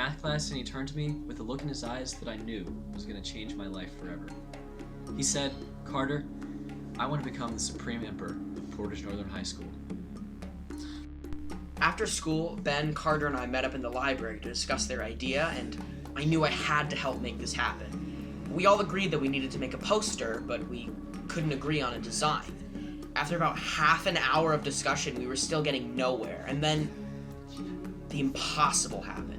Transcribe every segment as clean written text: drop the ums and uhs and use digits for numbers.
math class and he turned to me with a look in his eyes that I knew was going to change my life forever. He said, "Carter, I want to become the Supreme Emperor of Portage Northern High School." After school, Ben, Carter, and I met up in the library to discuss their idea, and I knew I had to help make this happen. We all agreed that we needed to make a poster, but we couldn't agree on a design. After about half an hour of discussion, we were still getting nowhere, and then the impossible happened.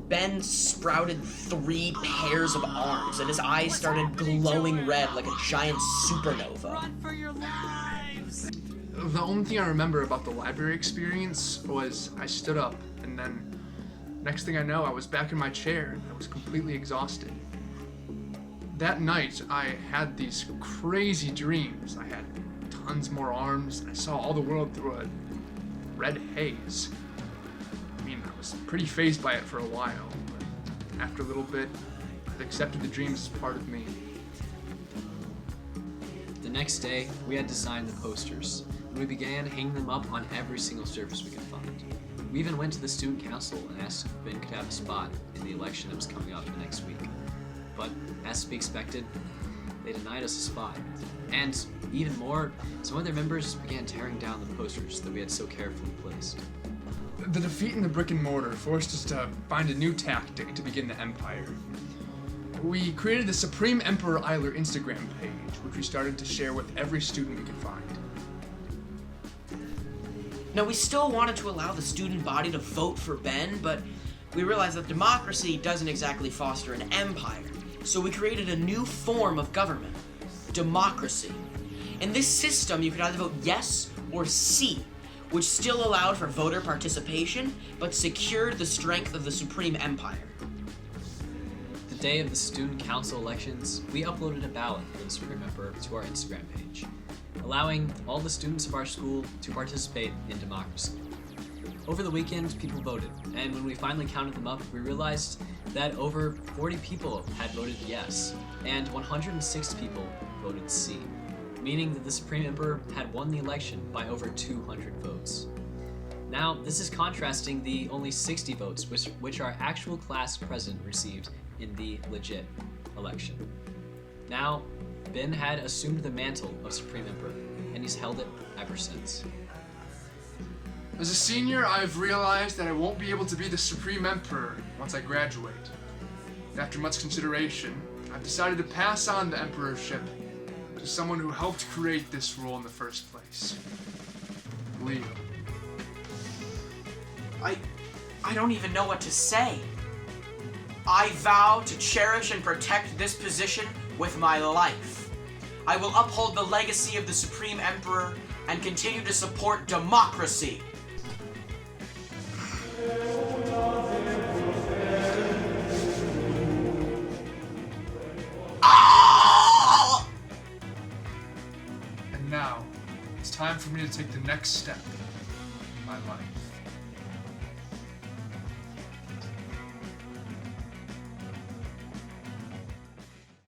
Ben sprouted 3 pairs of arms, and his eyes started glowing red like a giant supernova. Run for your lives! The only thing I remember about the library experience was I stood up, and then next thing I know, I was back in my chair and I was completely exhausted. That night, I had these crazy dreams. I had tons more arms, and I saw all the world through a red haze. I mean, I was pretty fazed by it for a while, but after a little bit, I accepted the dreams as part of me. The next day, we had designed the posters, and we began hanging them up on every single surface we could find. We even went to the student council and asked if Ben could have a spot in the election that was coming up the next week. But, as to be expected, they denied us a spot. And, even more, some of their members began tearing down the posters that we had so carefully placed. The defeat in the brick and mortar forced us to find a new tactic to begin the empire. We created the Supreme Emperor Eiler Instagram page, which we started to share with every student we could find. Now, we still wanted to allow the student body to vote for Ben, but we realized that democracy doesn't exactly foster an empire. So we created a new form of government, democracy. In this system, you could either vote yes or C, which still allowed for voter participation, but secured the strength of the Supreme Empire. The day of the student council elections, we uploaded a ballot for the Supreme Emperor to our Instagram page, allowing all the students of our school to participate in democracy. Over the weekend, people voted, and when we finally counted them up, we realized that over 40 people had voted yes, and 106 people voted C, meaning that the Supreme Emperor had won the election by over 200 votes. Now, this is contrasting the only 60 votes which our actual class president received in the legit election. Now, Ben had assumed the mantle of Supreme Emperor, and he's held it ever since. As a senior, I've realized that I won't be able to be the Supreme Emperor once I graduate. After much consideration, I've decided to pass on the emperorship to someone who helped create this role in the first place. Leo. I don't even know what to say. I vow to cherish and protect this position with my life. I will uphold the legacy of the Supreme Emperor and continue to support democracy. And now, it's time for me to take the next step in my life.